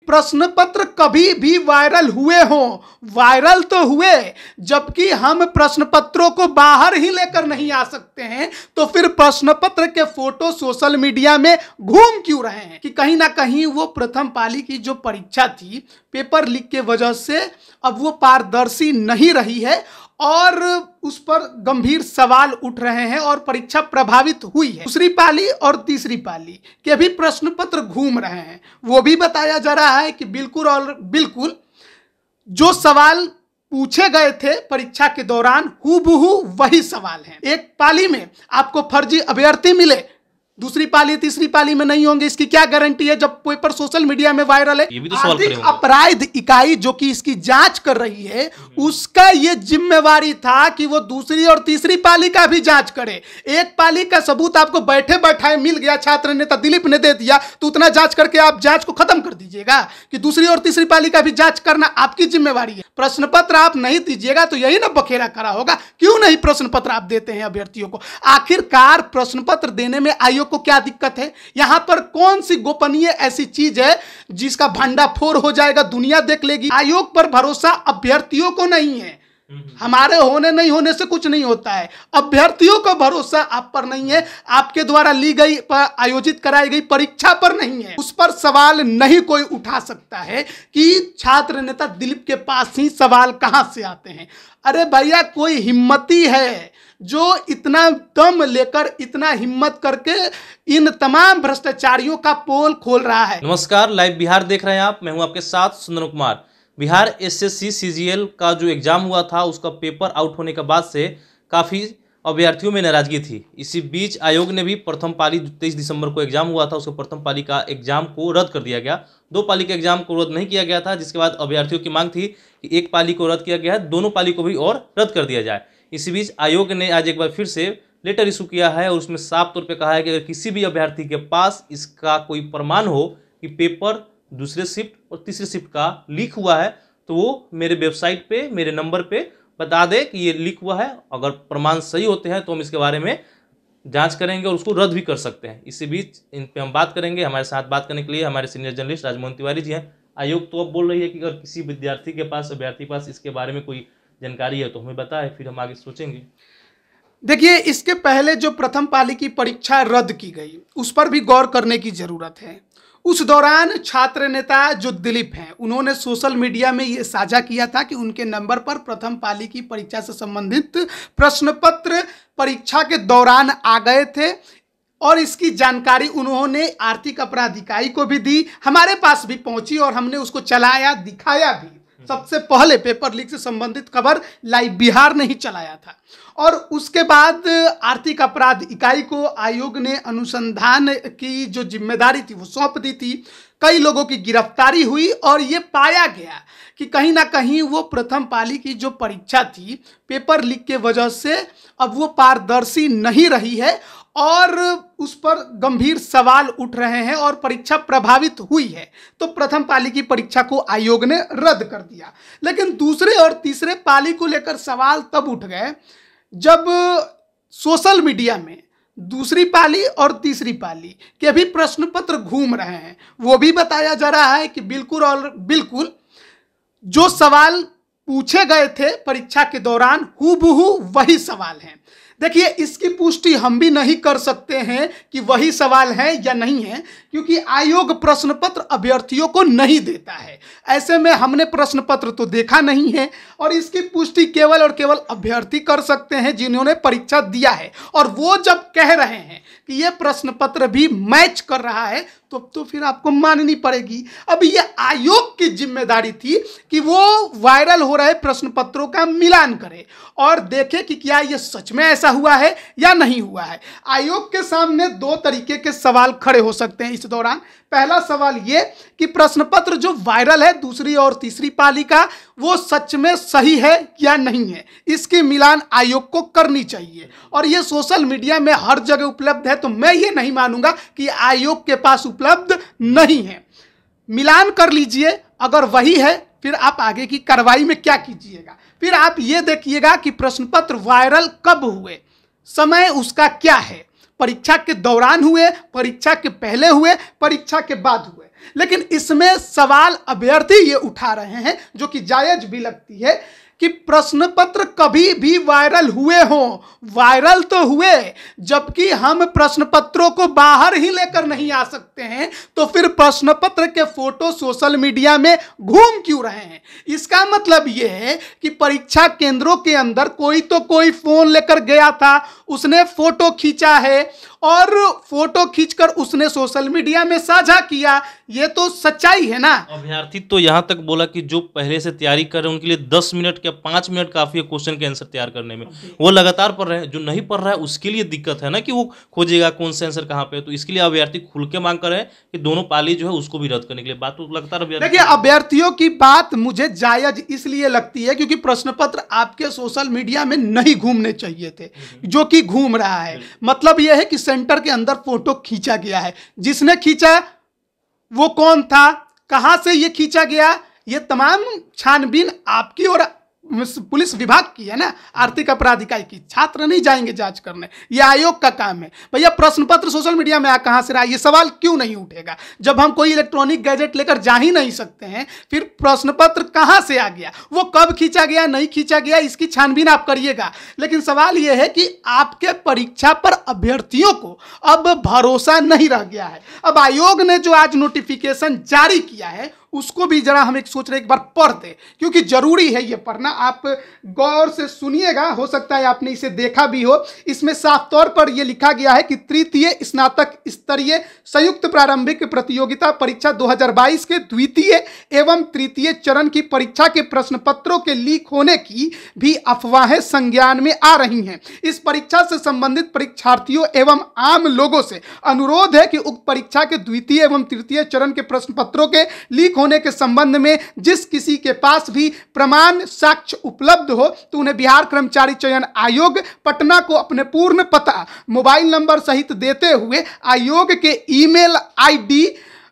प्रश्न पत्र कभी भी वायरल हुए हों, वायरल तो हुए, जबकि हम प्रश्न पत्रों को बाहर ही लेकर नहीं आ सकते हैं, तो फिर प्रश्न पत्र के फोटो सोशल मीडिया में घूम क्यों रहे हैं? कि कहीं ना कहीं वो प्रथम पाली की जो परीक्षा थी पेपर लीक के वजह से अब वो पारदर्शी नहीं रही है और उस पर गंभीर सवाल उठ रहे हैं और परीक्षा प्रभावित हुई है। दूसरी पाली और तीसरी पाली के भी प्रश्न पत्र घूम रहे हैं। वो भी बताया जा रहा है कि बिल्कुल और बिल्कुल जो सवाल पूछे गए थे परीक्षा के दौरान हूबहू वही सवाल हैं। एक पाली में आपको फर्जी अभ्यर्थी मिले, दूसरी पाली तीसरी पाली में नहीं होंगे, इसकी क्या गारंटी है जब पेपर सोशल मीडिया में वायरल है? आर्थिक अपराध इकाई जो कि इसकी जांच कर रही है उसका ये जिम्मेवारी था कि वो दूसरी और तीसरी पाली का भी जांच करे। एक पाली का सबूत आपको बैठे बैठाए मिल गया, छात्र नेता दिलीप ने दे दिया, तो उतना जांच करके आप जांच को खत्म कर दीजिएगा कि दूसरी और तीसरी पाली का भी जांच करना आपकी जिम्मेवारी है। प्रश्न पत्र आप नहीं दीजिएगा तो यही ना बखेड़ा करा होगा। क्यों नहीं प्रश्न पत्र आप देते हैं अभ्यर्थियों को? आखिरकार प्रश्न पत्र देने में आयोग को क्या दिक्कत है? यहां पर कौन सी गोपनीय ऐसी चीज है जिसका भंडाफोड़ हो जाएगा, दुनिया देख लेगी? आयोग पर भरोसा अभ्यर्थियों को नहीं है। हमारे होने नहीं होने से कुछ नहीं होता है, अभ्यर्थियों का भरोसा आप पर नहीं है, आपके द्वारा ली गई आयोजित कराई गई परीक्षा पर नहीं है। उस पर सवाल नहीं कोई उठा सकता है कि छात्र नेता दिलीप के पास ही सवाल कहां से आते हैं। अरे भैया, कोई हिम्मती है जो इतना दम लेकर इतना हिम्मत करके इन तमाम भ्रष्टाचारियों का पोल खोल रहा है। नमस्कार, लाइव बिहार देख रहे हैं आप। मैं हूं आपके साथ सुंदर कुमार। बिहार एसएससी सीजीएल का जो एग्जाम हुआ था उसका पेपर आउट होने के बाद से काफ़ी अभ्यर्थियों में नाराजगी थी। इसी बीच आयोग ने भी प्रथम पाली 23 दिसंबर को एग्जाम हुआ था, उसको प्रथम पाली का एग्जाम को रद्द कर दिया गया। दो पाली के एग्जाम को रद्द नहीं किया गया था, जिसके बाद अभ्यर्थियों की मांग थी कि एक पाली को रद्द किया गया है, दोनों पाली को भी और रद्द कर दिया जाए। इसी बीच आयोग ने आज एक बार फिर से लेटर इशू किया है और उसमें साफ तौर पे कहा है कि अगर किसी भी अभ्यर्थी के पास इसका कोई प्रमाण हो कि पेपर दूसरे शिफ्ट और तीसरे शिफ्ट का लीक हुआ है तो वो मेरे वेबसाइट पे मेरे नंबर पे बता दे कि ये लीक हुआ है। अगर प्रमाण सही होते हैं तो हम इसके बारे में जांच करेंगे और उसको रद्द भी कर सकते हैं। इसी बीच इन पे हम बात करेंगे। हमारे साथ बात करने के लिए हमारे सीनियर जर्नलिस्ट राजमोहन तिवारी जी हैं। आयोग तो अब बोल रही है कि अगर किसी विद्यार्थी के पास अभ्यर्थी पास इसके बारे में कोई जानकारी है तो हमें बताए, फिर हम आगे सोचेंगे। देखिए, इसके पहले जो प्रथम पाली की परीक्षा रद्द की गई उस पर भी गौर करने की जरूरत है। उस दौरान छात्र नेता जो दिलीप हैं उन्होंने सोशल मीडिया में ये साझा किया था कि उनके नंबर पर प्रथम पाली की परीक्षा से संबंधित प्रश्न पत्र परीक्षा के दौरान आ गए थे और इसकी जानकारी उन्होंने आर्थिक अपराध इकाई को भी दी, हमारे पास भी पहुंची और हमने उसको चलाया, दिखाया भी। सबसे पहले पेपर लीक से संबंधित खबर लाइव बिहार ने ही चलाया था और उसके बाद आर्थिक अपराध इकाई को आयोग ने अनुसंधान की जो जिम्मेदारी थी वो सौंप दी थी। कई लोगों की गिरफ्तारी हुई और ये पाया गया कि कहीं ना कहीं वो प्रथम पाली की जो परीक्षा थी पेपर लीक के वजह से अब वो पारदर्शी नहीं रही है और उस पर गंभीर सवाल उठ रहे हैं और परीक्षा प्रभावित हुई है। तो प्रथम पाली की परीक्षा को आयोग ने रद्द कर दिया। लेकिन दूसरे और तीसरे पाली को लेकर सवाल तब उठ गए जब सोशल मीडिया में दूसरी पाली और तीसरी पाली के भी प्रश्न पत्र घूम रहे हैं। वो भी बताया जा रहा है कि बिल्कुल और बिल्कुल जो सवाल पूछे गए थे परीक्षा के दौरान हूबहू वही सवाल हैं। देखिए, इसकी पुष्टि हम भी नहीं कर सकते हैं कि वही सवाल है या नहीं है, क्योंकि आयोग प्रश्न पत्र अभ्यर्थियों को नहीं देता है। ऐसे में हमने प्रश्न पत्र तो देखा नहीं है और इसकी पुष्टि केवल और केवल अभ्यर्थी कर सकते हैं जिन्होंने परीक्षा दिया है। और वो जब कह रहे हैं कि ये प्रश्न पत्र भी मैच कर रहा है तो फिर आपको माननी पड़ेगी। अब ये आयोग की जिम्मेदारी थी कि वो वायरल हो रहे प्रश्न पत्रों का मिलान करे और देखे कि क्या ये सच में ऐसा हुआ है या नहीं हुआ है। आयोग के सामने दो तरीके के सवाल खड़े हो सकते हैं इस दौरान। पहला सवाल ये कि प्रश्न पत्र जो वायरल है दूसरी और तीसरी पाली का वो सच में सही है या नहीं है, इसकी मिलान आयोग को करनी चाहिए। और ये सोशल मीडिया में हर जगह उपलब्ध है तो मैं ये नहीं मानूंगा कि आयोग के पास उपलब्ध नहीं है। मिलान कर लीजिए, अगर वही है फिर आप आगे की कार्रवाई में क्या कीजिएगा। फिर आप ये देखिएगा कि प्रश्न पत्र वायरल कब हुए, समय उसका क्या है, परीक्षा के दौरान हुए, परीक्षा के पहले हुए, परीक्षा के बाद हुए। लेकिन इसमें सवाल अभ्यर्थी ये उठा रहे हैं जो कि जायज भी लगती है कि प्रश्न पत्र कभी भी वायरल हुए हों, वायरल तो हुए, जबकि हम प्रश्न पत्रों को बाहर ही लेकर नहीं आ सकते हैं, तो फिर प्रश्न पत्र के फोटो सोशल मीडिया में घूम क्यों रहे हैं? इसका मतलब यह है कि परीक्षा केंद्रों के अंदर कोई तो कोई फोन लेकर गया था, उसने फोटो खींचा है और फोटो खींचकर उसने सोशल मीडिया में साझा किया। ये तो सच्चाई है ना। अभ्यर्थी तो यहां तक बोला कि जो पहले से तैयारी कर रहे हैं उनके लिए 10 मिनट या 5 मिनट काफी है क्वेश्चन के आंसर तैयार करने में। वो लगातार पढ़ रहे हैं, जो नहीं पढ़ रहा है उसके लिए दिक्कत है ना कि वो खोजेगा कौन सा आंसर कहाँ पे। तो इसके लिए अभ्यर्थी खुल के मांग कर रहे हैं कि दोनों पाली जो है उसको भी रद्द करने के लिए। बात तो लगातार देखिए, अभ्यर्थियों की बात मुझे जायज इसलिए लगती है क्योंकि प्रश्न पत्र आपके सोशल मीडिया में नहीं घूमने चाहिए थे, जो कि घूम रहा है। मतलब यह है कि सेंटर के अंदर फोटो खींचा गया है, जिसने खींचा वो कौन था, कहां से ये खींचा गया, ये तमाम छानबीन आपकी और पुलिस विभाग की है ना, आर्थिक अपराध इकाई की। छात्र नहीं जाएंगे जांच करने, ये आयोग का काम है। भैया प्रश्न पत्र सोशल मीडिया में कहां से रहा, ये सवाल क्यों नहीं उठेगा? जब हम कोई इलेक्ट्रॉनिक गैजेट लेकर जा ही नहीं सकते हैं, फिर प्रश्न पत्र कहां से आ गया, वो कब खींचा गया, नहीं खींचा गया, इसकी छानबीन आप करिएगा। लेकिन सवाल यह है कि आपके परीक्षा पर अभ्यर्थियों को अब भरोसा नहीं रह गया है। अब आयोग ने जो आज नोटिफिकेशन जारी किया है उसको भी जरा हम एक सोच रहे एक बार पढ़ दे, क्योंकि जरूरी है ये पढ़ना। आप गौर से सुनिएगा, हो सकता है आपने इसे देखा भी हो। इसमें साफ तौर पर यह लिखा गया है कि तृतीय स्नातक स्तरीय संयुक्त प्रारंभिक प्रतियोगिता परीक्षा 2022 के द्वितीय एवं तृतीय चरण की परीक्षा के प्रश्न पत्रों के लीक होने की भी अफवाहें संज्ञान में आ रही हैं। इस परीक्षा से संबंधित परीक्षार्थियों एवं आम लोगों से अनुरोध है कि उक्त परीक्षा के द्वितीय एवं तृतीय चरण के प्रश्न पत्रों के लीक होने के संबंध में जिस किसी के पास भी प्रमाण साक्ष्य उपलब्ध हो तो उन्हें बिहार कर्मचारी चयन आयोग पटना को अपने पूर्ण पता, मोबाइल नंबर सहित देते हुए आयोग के ईमेल आईडी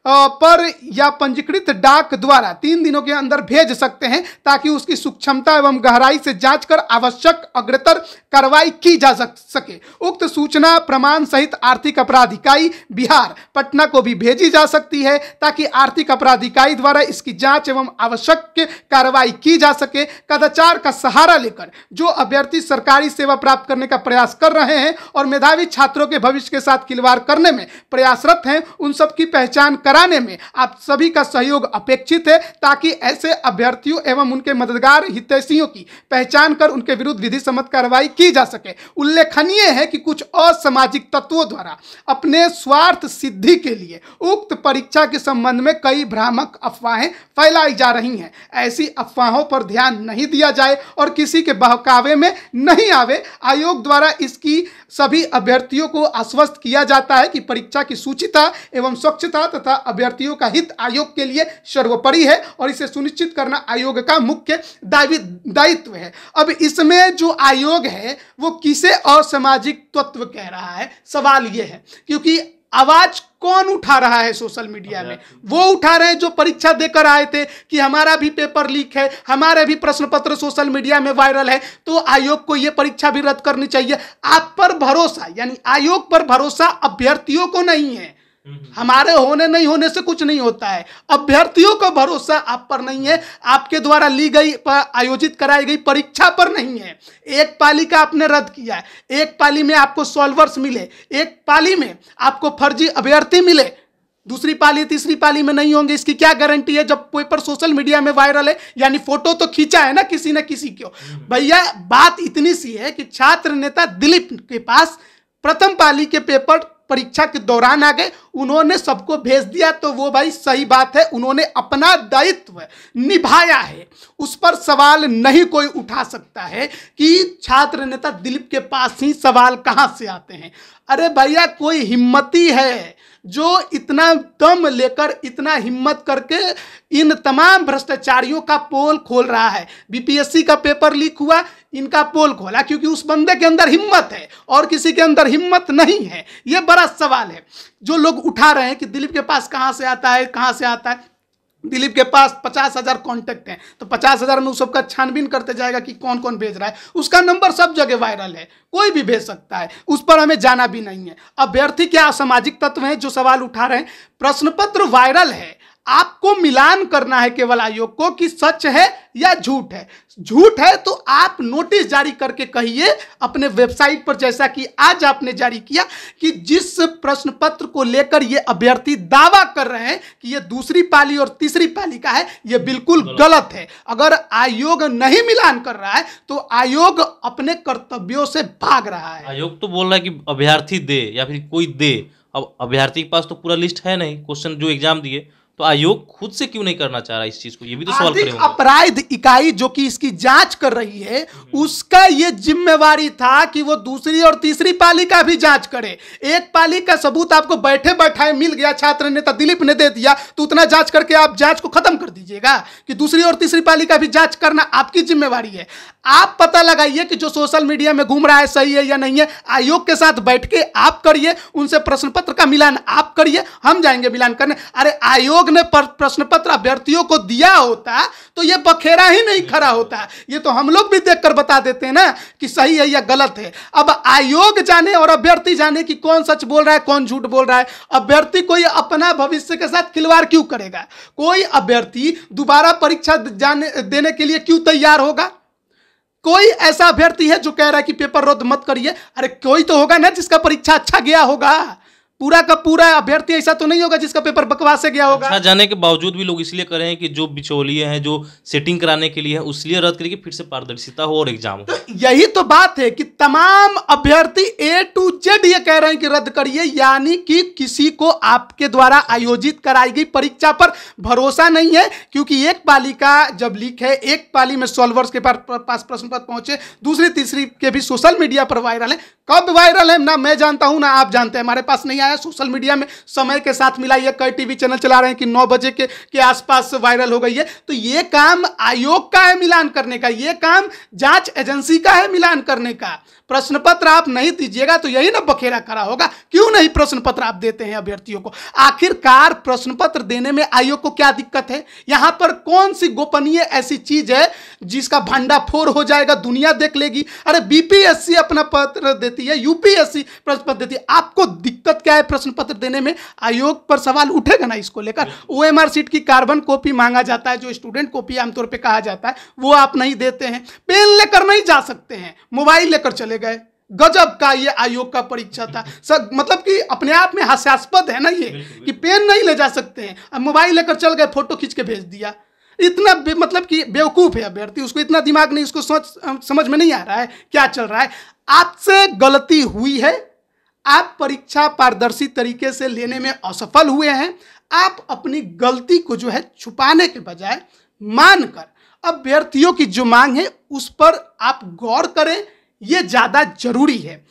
पर या पंजीकृत डाक द्वारा 3 दिनों के अंदर भेज सकते हैं, ताकि उसकी सूक्ष्मता एवं गहराई से जांच कर आवश्यक अग्रतर कार्रवाई की जा सके। उक्त सूचना प्रमाण सहित आर्थिक अपराध इकाई बिहार पटना को भी भेजी जा सकती है, ताकि आर्थिक अपराध इकाई द्वारा इसकी जांच एवं आवश्यक कार्रवाई की जा सके। कदाचार का सहारा लेकर जो अभ्यर्थी सरकारी सेवा प्राप्त करने का प्रयास कर रहे हैं और मेधावी छात्रों के भविष्य के साथ खिलवाड़ करने में प्रयासरत हैं, उन सबकी पहचान कराने में आप सभी का सहयोग अपेक्षित है, ताकि ऐसे अभ्यर्थियों एवं उनके मददगार हितैषियों की पहचान कर उनके विरुद्ध विधि सम्मत कार्रवाई की जा सके। उल्लेखनीय है कि कुछ असामाजिक तत्वों द्वारा अपने स्वार्थ सिद्धि के लिए उक्त परीक्षा के संबंध में कई भ्रामक अफवाहें फैलाई जा रही हैं। ऐसी अफवाहों पर ध्यान नहीं दिया जाए और किसी के बहकावे में नहीं आवे। आयोग द्वारा इसकी सभी अभ्यर्थियों को आश्वस्त किया जाता है कि परीक्षा की शुचिता एवं स्वच्छता तथा अभ्यर्थियों का हित आयोग के लिए सर्वोपरि है और इसे सुनिश्चित करना आयोग का मुख्य दायित्व है। अब इसमें जो आयोग है वो किसे असामाजिक तत्व कह रहा है, सवाल ये है, क्योंकि आवाज कौन उठा रहा है सोशल मीडिया में? वो उठा रहे हैं जो परीक्षा देकर आए थे कि हमारा भी पेपर लीक है, हमारे भी प्रश्न पत्र सोशल मीडिया में वायरल है, तो आयोग को ये परीक्षा भी रद्द करनी चाहिए। आप पर भरोसा, यानी आयोग पर भरोसा अभ्यर्थियों को नहीं है। हमारे होने नहीं होने से कुछ नहीं होता है, अभ्यर्थियों का भरोसा आप पर नहीं है, आपके द्वारा ली गई आयोजित कराई गई परीक्षा पर नहीं है। एक पाली का आपने रद्द किया है, एक पाली में आपको सॉल्वर्स मिले, एक पाली में आपको फर्जी अभ्यर्थी मिले, दूसरी पाली तीसरी पाली में नहीं होंगे, इसकी क्या गारंटी है? जब पेपर सोशल मीडिया में वायरल है, यानी फोटो तो खींचा है ना किसी न किसी को। भैया बात इतनी सी है कि छात्र नेता दिलीप के पास प्रथम पाली के पेपर परीक्षा के दौरान आ गए, उन्होंने सबको भेज दिया, तो वो भाई सही बात है, उन्होंने अपना दायित्व निभाया है, उस पर सवाल नहीं कोई उठा सकता है कि छात्र नेता दिलीप के पास ही सवाल कहां से आते हैं। अरे भैया कोई हिम्मती है जो इतना दम लेकर, इतना हिम्मत करके इन तमाम भ्रष्टाचारियों का पोल खोल रहा है। बीपीएससी का पेपर लीक हुआ, इनका पोल खोला क्योंकि उस बंदे के अंदर हिम्मत है और किसी के अंदर हिम्मत नहीं है। यह बड़ा सवाल है जो लोग उठा रहे हैं कि दिलीप के पास कहां से आता है, कहां से आता है। दिलीप के पास 50,000 कॉन्टैक्ट हैं, तो 50,000 में उस सबका छानबीन करते जाएगा कि कौन कौन भेज रहा है। उसका नंबर सब जगह वायरल है, कोई भी भेज सकता है, उस पर हमें जाना भी नहीं है। अभ्यर्थी क्या असामाजिक तत्व हैं जो सवाल उठा रहे हैं? प्रश्न पत्र वायरल है, आपको मिलान करना है केवल आयोग को कि सच है या झूठ है। झूठ है तो आप नोटिस जारी करके कहिए अपने वेबसाइट पर, जैसा कि आज आपने जारी किया कि जिस प्रश्न पत्र को लेकर ये अभ्यर्थी दावा कर रहे हैं कि ये दूसरी पाली और तीसरी पाली का है, ये बिल्कुल गलत है। अगर आयोग नहीं मिलान कर रहा है तो आयोग अपने कर्तव्यों से भाग रहा है। आयोग तो बोल रहा है कि अभ्यर्थी दे या फिर कोई दे। अब अभ्यर्थी के पास तो पूरा लिस्ट है नहीं क्वेश्चन जो एग्जाम दिए, तो आयोग खुद से क्यों नहीं करना चाह रहा इस चीज को? ये भी तो सवाल खड़े होंगे। अपराध इकाई जो कि इसकी जांच कर रही है, उसका ये जिम्मेवारी था कि वो दूसरी और तीसरी पाली का भी जांच करे। एक पाली का सबूत आपको बैठे बैठाए मिल गया, छात्र नेता दिलीप ने दे दिया, तो उतना जांच करके आप जांच को खत्म कर दीजिएगा कि दूसरी और तीसरी पाली का भी जांच करना आपकी जिम्मेवारी है। आप पता लगाइए कि जो सोशल मीडिया में घूम रहा है सही है या नहीं है। आयोग के साथ बैठ के आप करिए, उनसे प्रश्न पत्र का मिलान आप करिए, हम जाएंगे मिलान करने। अरे आयोग ने प्रश्न पत्र अभ्यर्थियों को दिया होता तो ये बखेरा ही नहीं खड़ा होता। ये तो हम लोग भी देखकर बता देते हैं ना कि सही है या गलत है। अब आयोग जाने और अभ्यर्थी जाने कि कौन सच बोल रहा है कौन झूठ बोल रहा है। अभ्यर्थी कोई अपना भविष्य के साथ खिलवाड़ क्यों करेगा? कोई अभ्यर्थी दोबारा परीक्षा देने के लिए क्यों तैयार होगा? कोई ऐसा अभ्यर्थी है जो कह रहा है कि पेपर रद्द मत करिए? अरे कोई तो होगा ना जिसका परीक्षा अच्छा गया होगा। पूरा का पूरा अभ्यर्थी ऐसा तो नहीं होगा जिसका पेपर बकवास से गया होगा। अच्छा जाने के बावजूद भी लोग इसलिए कर रहे हैं कि जो बिचौलिए हैं, जो सेटिंग कराने के लिए है, उसलिए रद्द करके फिर से पारदर्शिता हो और एग्जाम हो। तो यही तो बात है कि तमाम अभ्यर्थी A to Z ये कह रहे हैं कि रद्द करिए, यानी कि किसी को आपके द्वारा आयोजित कराई गई परीक्षा पर भरोसा नहीं है। क्योंकि एक पाली का जब लीक है, एक पाली में सॉल्वर्स के पास प्रश्न पत्र पहुंचे, दूसरी तीसरी के भी सोशल मीडिया पर वायरल है। कब वायरल है ना मैं जानता हूं ना आप जानते हैं, हमारे पास नहीं आया सोशल मीडिया में समय के साथ मिला। ये कई टीवी चैनल चला रहे हैं कि 9 बजे के आसपास वायरल हो गई है। तो ये काम आयोग का है मिलान करने का, ये काम जांच एजेंसी का है मिलान करने का। प्रश्न पत्र आप नहीं दीजिएगा तो यही ना बखेरा खड़ा होगा। क्यों नहीं प्रश्न पत्र आप देते हैं अभ्यर्थियों को? आखिरकार प्रश्न पत्र देने में आयोग को क्या दिक्कत है? यहां पर कौन सी गोपनीय ऐसी चीज है जिसका भंडाफोड़ हो जाएगा, दुनिया देख लेगी? अरे बीपीएससी अपना पत्र देती है, यूपीएससी प्रश्न पत्र देती है, आपको दिक्कत क्या है प्रश्न पत्र देने में? आयोग पर सवाल उठेगा ना इसको लेकर। ओएमआर सीट की कार्बन कॉपी मांगा जाता है, जो स्टूडेंट कॉपी आमतौर पर कहा जाता है, वो आप नहीं देते हैं। पेन लेकर नहीं जा सकते हैं, मोबाइल लेकर चले गए। गजब का ये आयोग का परीक्षा था सर, मतलब कि अपने आप में हास्यास्पद है ना ये कि पेन नहीं ले जा सकते हैं, अब मोबाइल लेकर चल गए, फोटो खींच के भेज दिया। इतना मतलब कि बेवकूफ है अभ्यर्थी, उसको इतना दिमाग नहीं, उसको समझ में नहीं आ रहा है क्या चल रहा है। आपसे गलती हुई है, आप परीक्षा पारदर्शी तरीके से लेने में असफल हुए हैं। आप अपनी गलती को जो है छुपाने के बजाय मानकर अभ्यर्थियों की जो मांग है उस पर आप गौर करें, ये ज्यादा जरूरी है।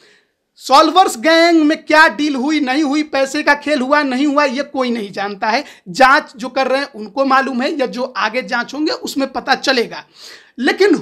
सॉल्वर्स गैंग में क्या डील हुई नहीं हुई, पैसे का खेल हुआ नहीं हुआ, ये कोई नहीं जानता है। जांच जो कर रहे हैं उनको मालूम है, या जो आगे जांच होंगे उसमें पता चलेगा। लेकिन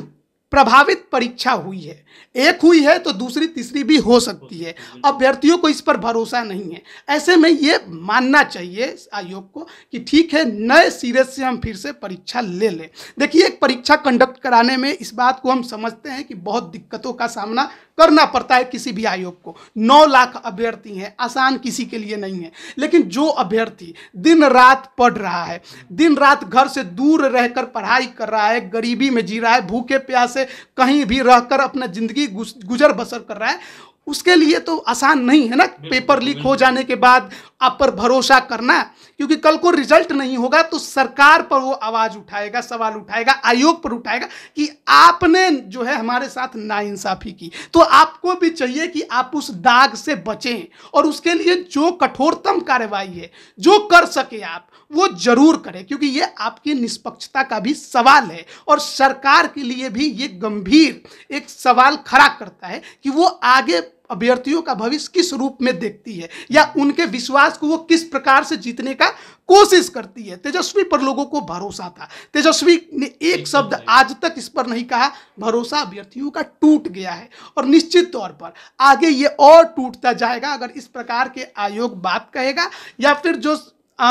प्रभावित परीक्षा हुई है, एक हुई है तो दूसरी तीसरी भी हो सकती है। अभ्यर्थियों को इस पर भरोसा नहीं है। ऐसे में ये मानना चाहिए आयोग को कि ठीक है, नए सिरे से हम फिर से परीक्षा ले लें। देखिए, एक परीक्षा कंडक्ट कराने में इस बात को हम समझते हैं कि बहुत दिक्कतों का सामना करना पड़ता है किसी भी आयोग को। 9 लाख अभ्यर्थी हैं, आसान किसी के लिए नहीं है। लेकिन जो अभ्यर्थी दिन रात पढ़ रहा है, दिन रात घर से दूर रहकर पढ़ाई कर रहा है, गरीबी में जी रहा है, भूखे प्यासे कहीं भी रहकर अपना जिंदगी गुजर बसर कर रहा है, उसके लिए तो आसान नहीं है ना पेपर लीक हो जाने के बाद आप पर भरोसा करना। क्योंकि कल को रिजल्ट नहीं होगा तो सरकार पर वो आवाज उठाएगा, सवाल उठाएगा, आयोग पर उठाएगा कि आपने जो है हमारे साथ नाइंसाफी की। तो आपको भी चाहिए कि आप उस दाग से बचें, और उसके लिए जो कठोरतम कार्रवाई है, जो कर सके आप वो जरूर करें, क्योंकि ये आपकी निष्पक्षता का भी सवाल है। और सरकार के लिए भी ये गंभीर एक सवाल खड़ा करता है कि वो आगे अभ्यर्थियों का भविष्य किस रूप में देखती है, या उनके विश्वास को वो किस प्रकार से जीतने का कोशिश करती है। तेजस्वी पर लोगों को भरोसा था, तेजस्वी ने एक शब्द आज तक इस पर नहीं कहा। भरोसा अभ्यर्थियों का टूट गया है, और निश्चित तौर पर आगे ये और टूटता जाएगा अगर इस प्रकार के आयोग बात कहेगा, या फिर जो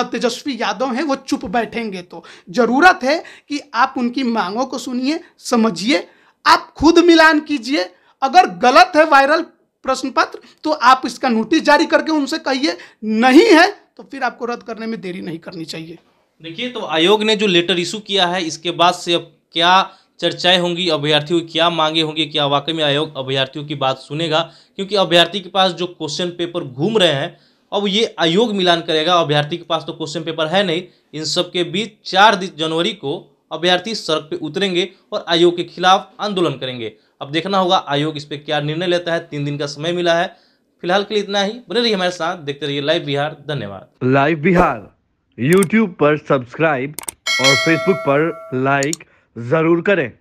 तेजस्वी यादव हैं वो चुप बैठेंगे। तो ज़रूरत है कि आप उनकी मांगों को सुनिए, समझिए, आप खुद मिलान कीजिए। अगर गलत है वायरल प्रश्न पत्र तो आप इसका नोटिस जारी करके उनसे कहिए, नहीं है तो फिर आपको रद्द करने में देरी नहीं करनी चाहिए। देखिए, तो आयोग ने जो लेटर इशू किया है, इसके बाद से अब क्या चर्चाएं होंगी, अभ्यर्थियों की क्या मांगे होंगी, क्या वाकई में आयोग अभ्यर्थियों की बात सुनेगा? क्योंकि अभ्यर्थी के पास जो क्वेश्चन पेपर घूम रहे हैं, अब ये आयोग मिलान करेगा। अभ्यर्थी के पास तो क्वेश्चन पेपर है नहीं। इन सब के बीच 4 जनवरी को अभ्यर्थी सड़क पे उतरेंगे और आयोग के खिलाफ आंदोलन करेंगे। अब देखना होगा आयोग इस पर क्या निर्णय लेता है। 3 दिन का समय मिला है। फिलहाल के लिए इतना ही। बने रहिए हमारे साथ, देखते रहिए लाइव बिहार। धन्यवाद। लाइव बिहार यूट्यूब पर सब्सक्राइब और फेसबुक पर लाइक जरूर करें।